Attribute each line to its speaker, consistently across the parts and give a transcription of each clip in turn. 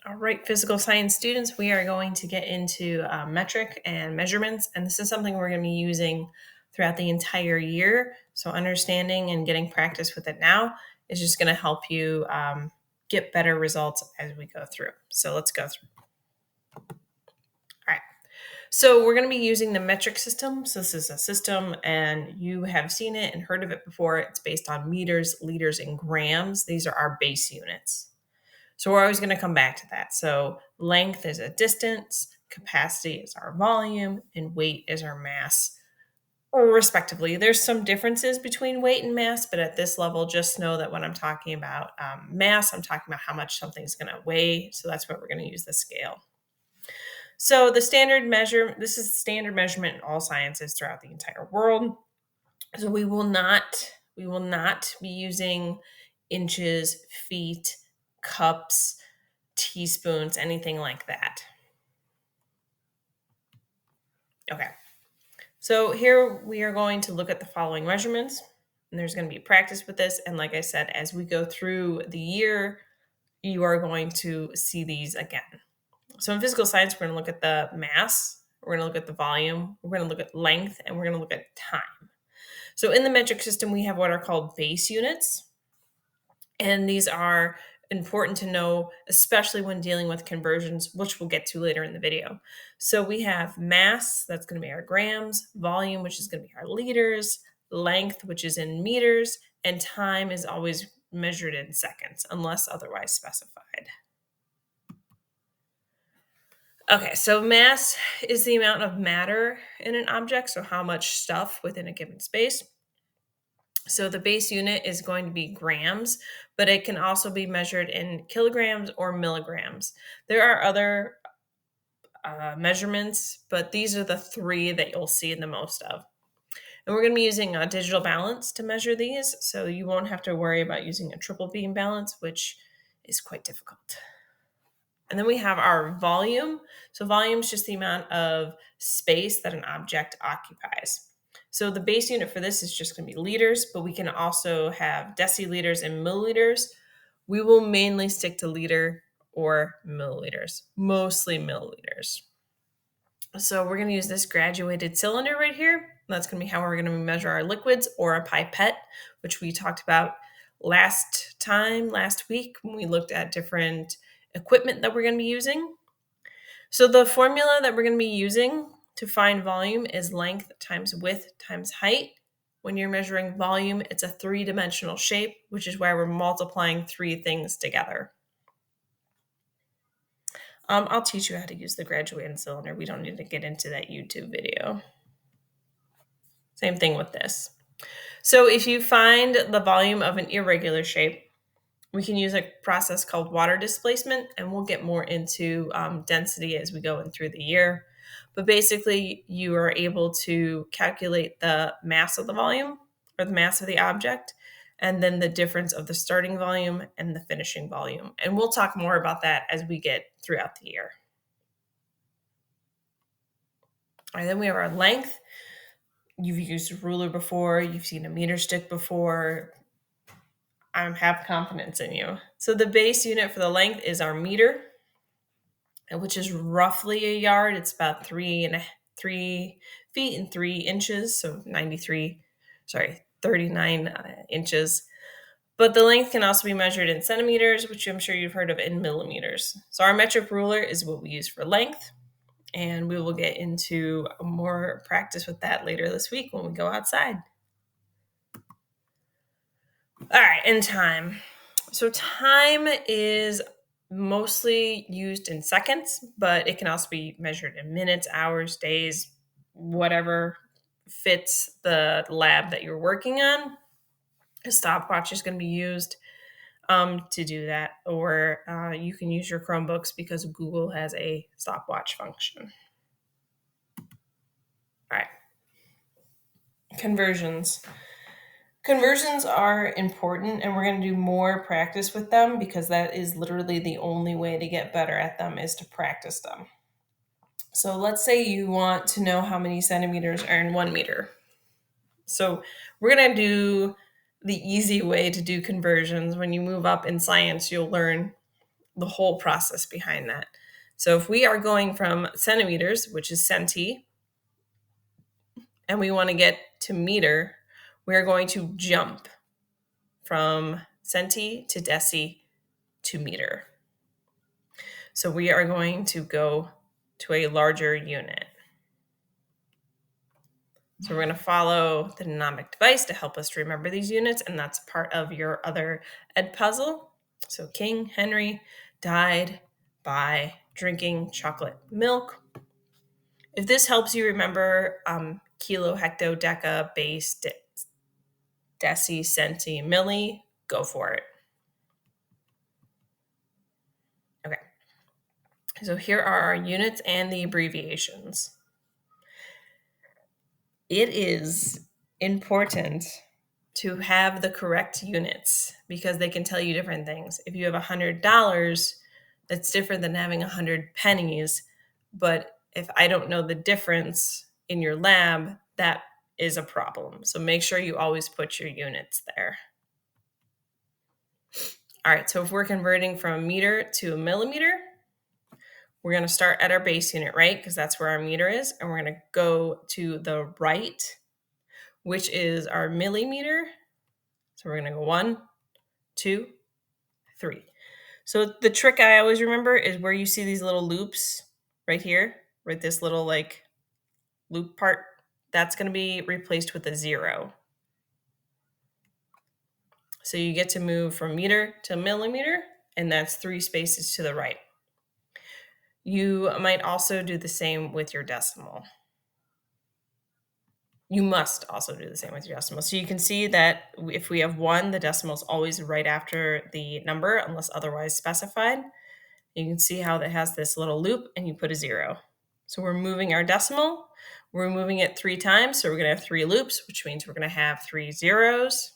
Speaker 1: All right, physical science students, we are going to get into metric and measurements, and this is something we're going to be using throughout the entire year. So, understanding and getting practice with it now is just going to help you get better results as we go through. So, let's go through. All right. So, we're going to be using the metric system. So, this is a system, and you have seen it and heard of it before. It's based on meters, liters, and grams. These are our base units. So we're always going to come back to that. So length is a distance, capacity is our volume, and weight is our mass, or respectively. There's some differences between weight and mass, but at this level, just know that when I'm talking about mass, I'm talking about how much something's going to weigh. So that's what we're going to use the scale. So the standard measure, this is standard measurement in all sciences throughout the entire world. So we will not be using inches, feet, cups, teaspoons, anything like that. Okay. So here we are going to look at the following measurements, and there's going to be practice with this. And like I said, as we go through the year, you are going to see these again. So in physical science, we're going to look at the mass, we're going to look at the volume, we're going to look at length, and we're going to look at time. So in the metric system, we have what are called base units. And these are important to know, especially when dealing with conversions, which we'll get to later in the video. So we have mass, that's going to be our grams, volume, which is going to be our liters, length, which is in meters, and time is always measured in seconds, unless otherwise specified. Okay, so mass is the amount of matter in an object, so how much stuff within a given space. So the base unit is going to be grams, but it can also be measured in kilograms or milligrams. There are other measurements, but these are the three that you'll see the most of. And we're going to be using a digital balance to measure these, so you won't have to worry about using a triple beam balance, which is quite difficult. And then we have our volume. So volume is just the amount of space that an object occupies. So the base unit for this is just going to be liters, but we can also have deciliters and milliliters. We will mainly stick to liter or milliliters, mostly milliliters. So we're going to use this graduated cylinder right here. That's going to be how we're going to measure our liquids, or a pipette, which we talked about last week when we looked at different equipment that we're going to be using. So the formula that we're going to be using to find volume is length times width times height. When you're measuring volume, it's a three-dimensional shape, which is why we're multiplying three things together. I'll teach you how to use the graduated cylinder. We don't need to get into that YouTube video. Same thing with this. So if you find the volume of an irregular shape, we can use a process called water displacement, and we'll get more into density as we go in through the year. But basically, you are able to calculate the mass of the volume, or the mass of the object, and then the difference of the starting volume and the finishing volume. And we'll talk more about that as we get throughout the year. And then we have our length. You've used a ruler before, you've seen a meter stick before. I have confidence in you. So the base unit for the length is our meter, which is roughly a yard. It's about 3 feet and 3 inches, so 39 inches. But the length can also be measured in centimeters, which I'm sure you've heard of, in millimeters. So our metric ruler is what we use for length, and we will get into more practice with that later this week when we go outside. All right, and time. So time is mostly used in seconds, but it can also be measured in minutes, hours, days, whatever fits the lab that you're working on. A stopwatch is going to be used to do that, or you can use your Chromebooks because Google has a stopwatch function. All right. Conversions. Conversions are important, and we're going to do more practice with them because that is literally the only way to get better at them, is to practice them. So let's say you want to know how many centimeters are in 1 meter. So we're going to do the easy way to do conversions. When you move up in science, you'll learn the whole process behind that. So if we are going from centimeters, which is centi, and we want to get to meter, we're going to jump from centi to deci to meter. So we are going to go to a larger unit. So we're going to follow the mnemonic device to help us remember these units, and that's part of your other ed puzzle. So King Henry died by drinking chocolate milk. If this helps you remember kilo, hecto, deca, base, deci, centi, milli, go for it. Okay. So here are our units and the abbreviations. It is important to have the correct units because they can tell you different things. If you have $100, that's different than having 100 pennies. But if I don't know the difference in your lab, that is a problem. So make sure you always put your units there. All right, so if we're converting from a meter to a millimeter, we're going to start at our base unit, right? Because that's where our meter is. And we're going to go to the right, which is our millimeter. So we're going to go 1, 2, 3. So the trick I always remember is where you see these little loops right here, right? This little like loop part, that's going to be replaced with a 0. So you get to move from meter to millimeter, and that's 3 spaces to the right. You might also do the same with your decimal. You must also do the same with your decimal. So you can see that if we have 1, the decimal is always right after the number unless otherwise specified. You can see how that has this little loop and you put a 0. So we're moving our decimal. We're moving it 3 times. So we're going to have 3 loops, which means we're going to have 3 zeros.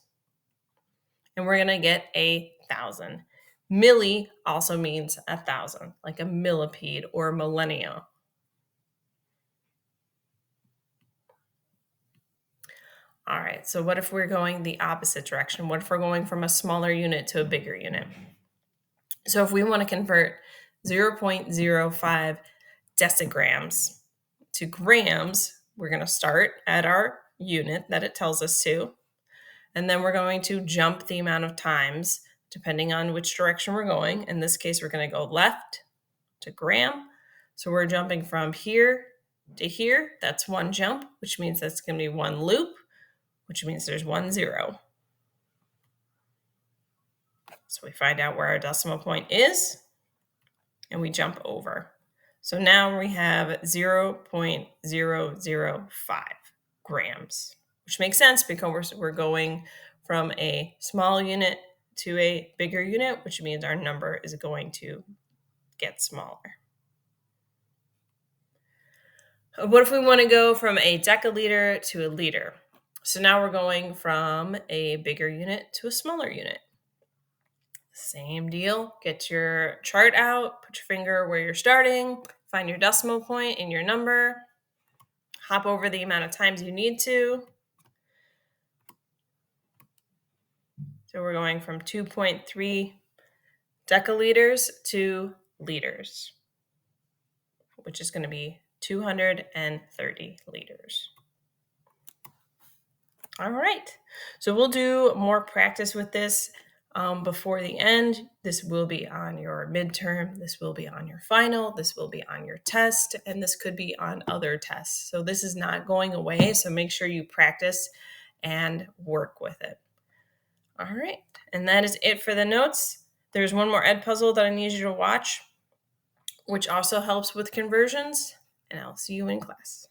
Speaker 1: And we're going to get 1,000. Milli also means 1,000, like a millipede or a millennia. All right, so what if we're going the opposite direction? What if we're going from a smaller unit to a bigger unit? So if we want to convert 0.05 decigrams to grams, we're going to start at our unit that it tells us to. And then we're going to jump the amount of times depending on which direction we're going. In this case, we're going to go left to gram. So we're jumping from here to here. That's 1 jump, which means that's going to be 1 loop, which means there's 1 0. So we find out where our decimal point is and we jump over. So now we have 0.005 grams, which makes sense because we're going from a small unit to a bigger unit, which means our number is going to get smaller. What if we want to go from a deciliter to a liter? So now we're going from a bigger unit to a smaller unit. Same deal. Get your chart out, put your finger where you're starting, find your decimal point in your number, hop over the amount of times you need to. So we're going from 2.3 deciliters to liters, which is going to be 230 liters. All right. So we'll do more practice with this before the end. This will be on your midterm. This will be on your final. This will be on your test. And this could be on other tests. So this is not going away. So make sure you practice and work with it. All right. And that is it for the notes. There's one more ed puzzle that I need you to watch, which also helps with conversions. And I'll see you in class.